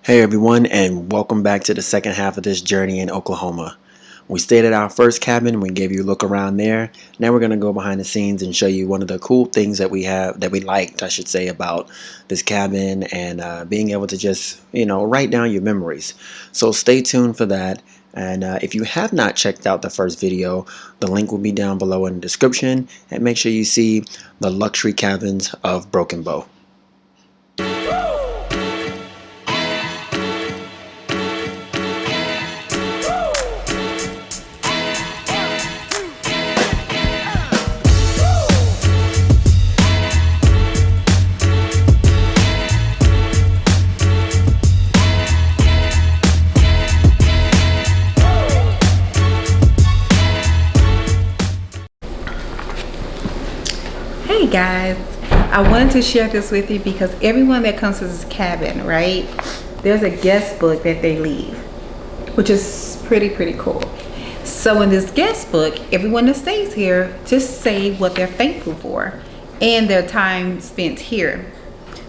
Hey everyone, and welcome back to the second half of this journey in Oklahoma. We stayed at our first cabin, we gave you a look around there. Now we're going to go behind the scenes and show you one of the cool things that we liked, I should say, about this cabin and being able to just, write down your memories. So stay tuned for that. And if you have not checked out the first video, the link will be down below in the description. And make sure you see the luxury cabins of Broken Bow. Hey guys, I wanted to share this with you because everyone that comes to this cabin, right, there's a guest book that they leave, which is pretty cool. So in this guest book, everyone that stays here just say what they're thankful for and their time spent here.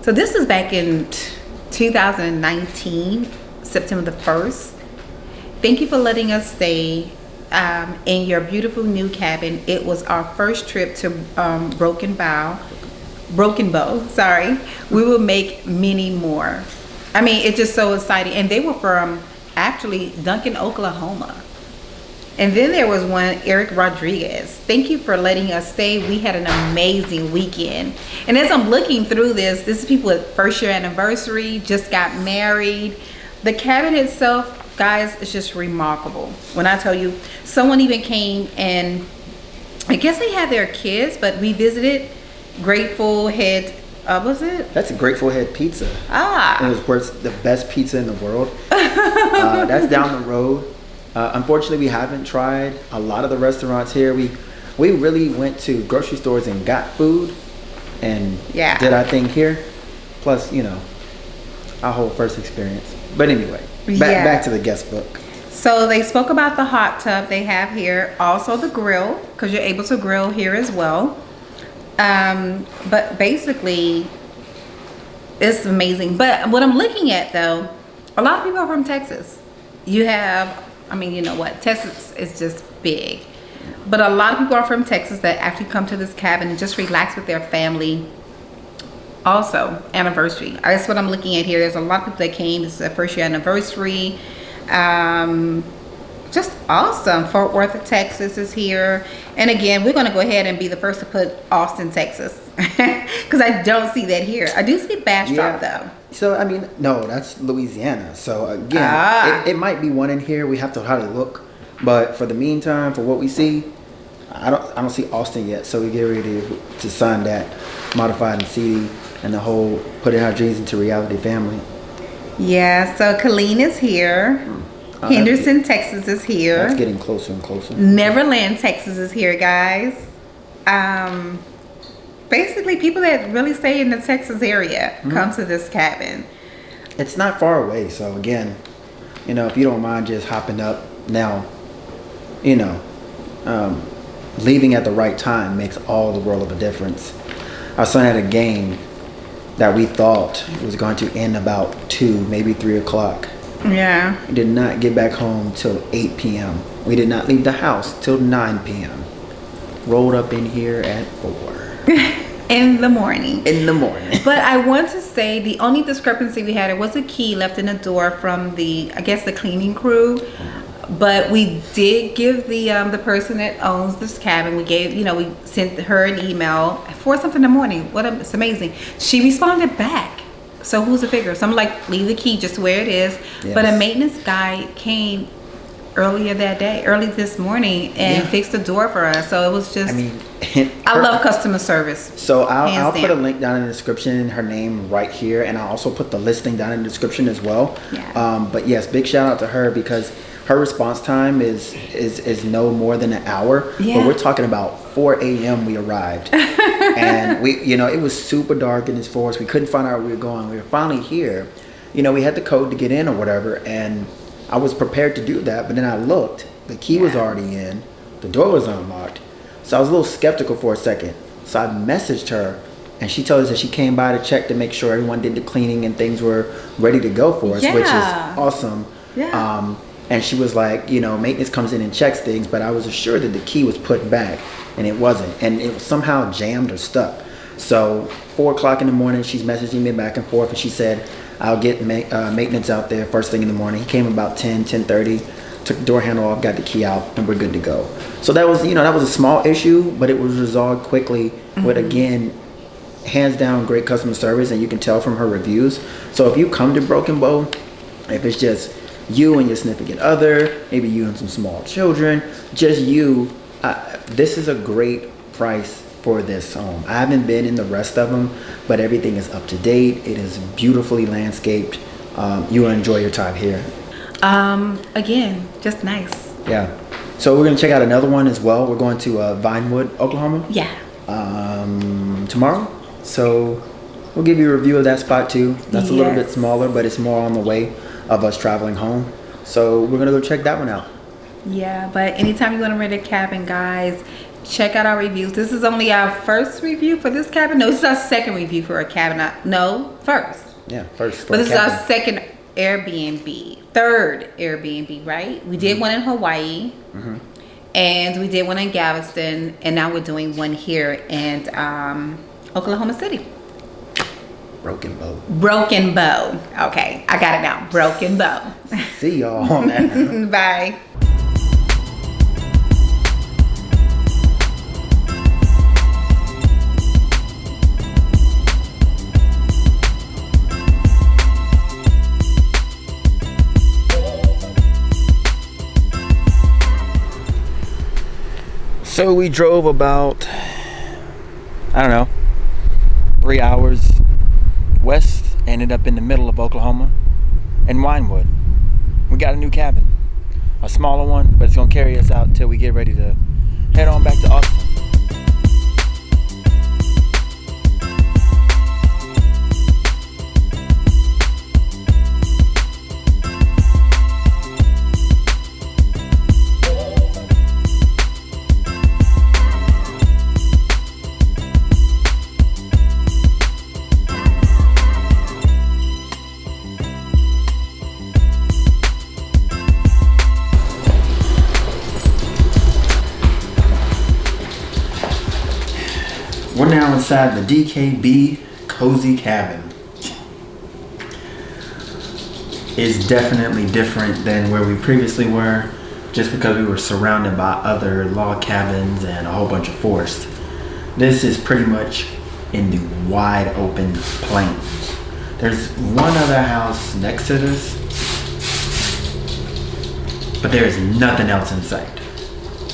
So this is back in 2019, September the 1st. Thank you for letting us stay in your beautiful new cabin. It was our first trip to Broken Bow. Sorry. We will make many more. I mean, it's just so exciting. And they were from actually Duncan, Oklahoma. And then there was one, Eric Rodriguez. Thank you for letting us stay. We had an amazing weekend. And as I'm looking through this is people at first year anniversary, just got married. The cabin itself, guys, it's just remarkable. When I tell you, someone even came and I guess they had their kids, but we visited Grateful Head. Was it? That's a Grateful Head Pizza. Ah. It was worth the best pizza in the world. That's down the road. Unfortunately, we haven't tried a lot of the restaurants here. We really went to grocery stores and got food and did our thing here. Plus, our whole first experience. But anyway. Back to the guest book. So they spoke about the hot tub they have here, also the grill, because you're able to grill here as well. But basically, it's amazing. But what I'm looking at though, a lot of people are from Texas. You have, you know what, Texas is just big. But a lot of people are from Texas that actually come to this cabin and just relax with their family. Also, anniversary. That's what I'm looking at here. There's a lot of people that came. This is their first year anniversary. Just awesome. Fort Worth, Texas is here. And again, we're going to go ahead and be the first to put Austin, Texas. Because I don't see that here. I do see Bastrop though. So, no, that's Louisiana. So again, it might be one in here. We have to probably look. But for the meantime, for what we see, I don't see Austin yet. So we get ready to sign that modified and CD. And the whole putting our dreams into reality family. Yeah, so Colleen is here. Henderson, Texas is here. That's getting closer and closer. Neverland, Texas is here, guys. Basically, people that really stay in the Texas area come to this cabin. It's not far away, so again, if you don't mind just hopping up now, leaving at the right time makes all the world of a difference. Our son had a game that we thought it was going to end about 2, maybe 3 o'clock. Yeah. We did not get back home till 8 p.m. We did not leave the house till 9 p.m. Rolled up in here at 4. In the morning. But I want to say the only discrepancy we had, it was a key left in the door from the cleaning crew. But we did give the person that owns this cabin, we sent her an email for something in the morning. It's amazing. She responded back. So who's the figure? So I'm like, leave the key just where it is. Yes. But a maintenance guy came early this morning and fixed the door for us. So it was just, I love customer service. So I'll put a link down in the description, her name right here. And I'll also put the listing down in the description as well. Yeah. But yes, big shout out to her because her response time is no more than an hour. Yeah. But we're talking about 4 a.m. we arrived. And it was super dark in this forest. We couldn't find out where we were going. We were finally here. We had the code to get in or whatever. And I was prepared to do that. But then I looked. The key was already in. The door was unlocked. So I was a little skeptical for a second. So I messaged her and she told us that she came by to check to make sure everyone did the cleaning and things were ready to go for us, which is awesome. Yeah. And she was like, you know, maintenance comes in and checks things, but I was assured that the key was put back, and it wasn't, and it was somehow jammed or stuck. So 4 o'clock in the morning, she's messaging me back and forth, and she said, I'll get maintenance out there first thing in the morning. He came about 10:30, took the door handle off, got the key out, and we're good to go. So that was, you know, that was a small issue, but it was resolved quickly with, again, hands down great customer service, and you can tell from her reviews. So if you come to Broken Bow, if it's just you and your significant other, maybe you and some small children, just you, this is a great price for this home. I haven't been in the rest of them, but everything is up to date. It is beautifully landscaped. You will enjoy your time here. Again, just nice. Yeah. So we're gonna check out another one as well. We're going to Wynnewood, Oklahoma. Yeah. Tomorrow. So we'll give you a review of that spot too. That's a little bit smaller, but it's more on the way of us traveling home. So we're gonna go check that one out. Yeah, but anytime you want to rent a cabin, guys, check out our reviews. This is only our first review for this cabin. No, this is our second review for a cabin. No, first. Yeah, first. But this is our second Airbnb. Third Airbnb, right? We did one in Hawaii. And we did one in Galveston. And now we're doing one here in Oklahoma City. Broken Bow. Broken Bow. Okay, I got it now. Broken Bow. See y'all on that. Bye. So we drove about, I don't know, 3 hours west, ended up in the middle of Oklahoma, in Wynnewood. We got a new cabin, a smaller one, but it's gonna carry us out until we get ready to head on back to Austin. We're now inside the DKB Cozy Cabin. It's definitely different than where we previously were, just because we were surrounded by other log cabins and a whole bunch of forest. This is pretty much in the wide open plains. There's one other house next to this, but there is nothing else in sight.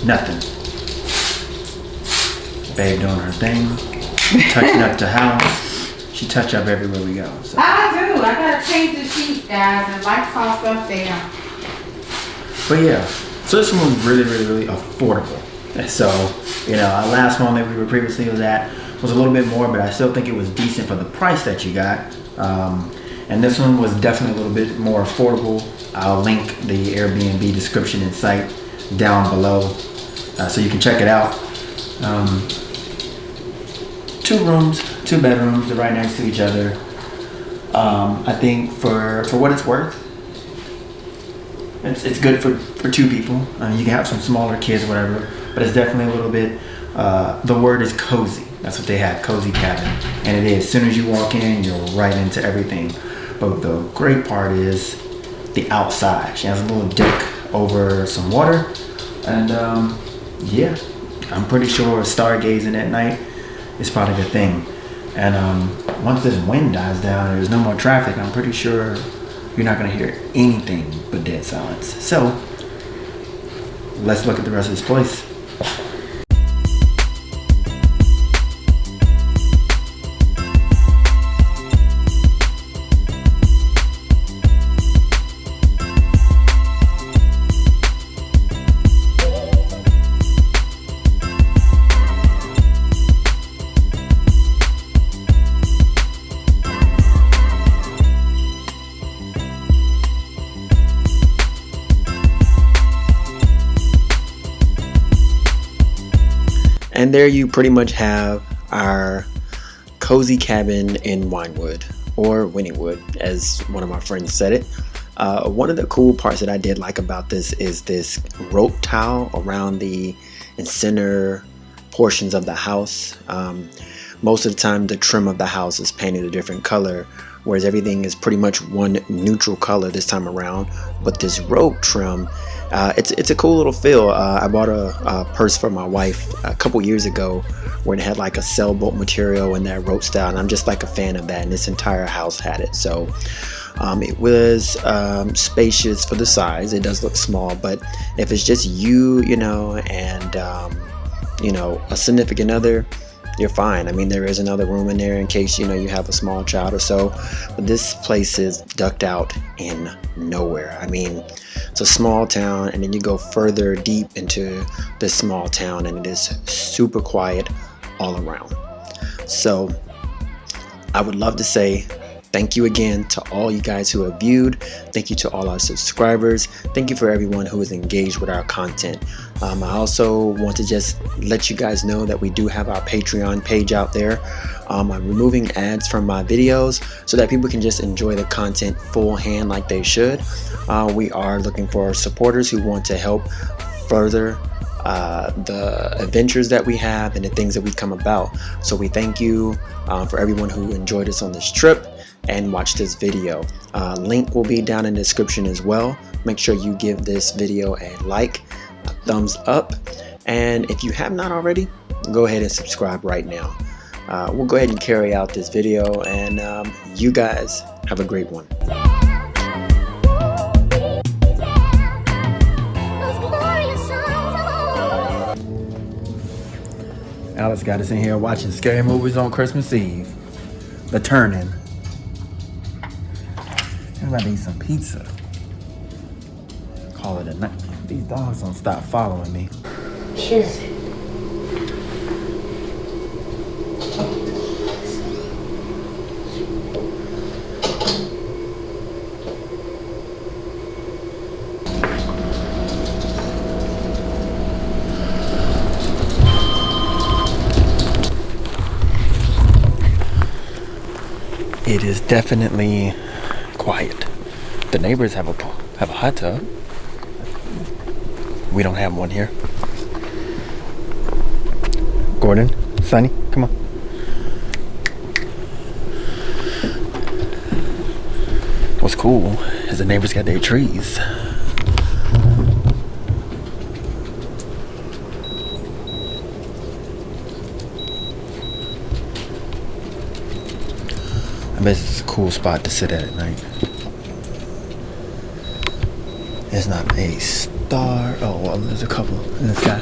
Nothing. Babe doing her thing, touching up the house. She touch up everywhere we go. So. I do. I gotta change the sheets, guys, and lights all stuff down. But yeah, so this one was really affordable. So, you know, our last home that we were previously was at was a little bit more, but I still think it was decent for the price that you got. And this one was definitely a little bit more affordable. I'll link the Airbnb description and site down below, so you can check it out. 2 rooms, 2 bedrooms, they're right next to each other. I think for what it's worth, it's good for 2 people. You can have some smaller kids or whatever, but it's definitely a little bit, the word is cozy. That's what they have, cozy cabin. And it is, as soon as you walk in, you're right into everything. But the great part is the outside. She has a little deck over some water. And yeah, I'm pretty sure stargazing at night is probably the thing. And once this wind dies down and there's no more traffic, I'm pretty sure you're not gonna hear anything but dead silence. So let's look at the rest of this place. And there you pretty much have our cozy cabin in Wynnewood, or Wynnewood, as one of my friends said it. One of the cool parts that I did like about this is this rope tile around the center portions of the house. Most of the time the trim of the house is painted a different color, whereas everything is pretty much one neutral color this time around. But this rope trim, it's a cool little feel. I bought a purse for my wife a couple years ago where it had like a sailboat material in that rope style, and I'm just like a fan of that, and this entire house had it. So it was spacious for the size. It does look small, but if it's just you know, and you know, a significant other, you're fine. I mean, there is another room in there in case, you know, you have a small child or so, but this place is ducked out in nowhere. I mean, it's a small town, and then you go further deep into this small town, and it is super quiet all around. So I would love to say thank you again to all you guys who have viewed. Thank you to all our subscribers. Thank you for everyone who is engaged with our content. I also want to just let you guys know that we do have our Patreon page out there. I'm removing ads from my videos so that people can just enjoy the content full hand like they should. We are looking for supporters who want to help further the adventures that we have and the things that we come about. So we thank you for everyone who enjoyed us on this trip and watch this video. Link will be down in the description as well. Make sure you give this video a like, a thumbs up, and if you have not already, go ahead and subscribe right now. We'll go ahead and carry out this video, and you guys have a great one. Alex got us in here watching scary movies on Christmas Eve. The Turning. I'm about to eat some pizza. Call it a night. These dogs don't stop following me. Sure. It is definitely quiet. The neighbors have a hot tub. We don't have one here. Gordon, Sonny, come on. What's cool is the neighbors got their trees. I bet it's a cool spot to sit at night. There's not a star. Oh, well, there's a couple in the sky.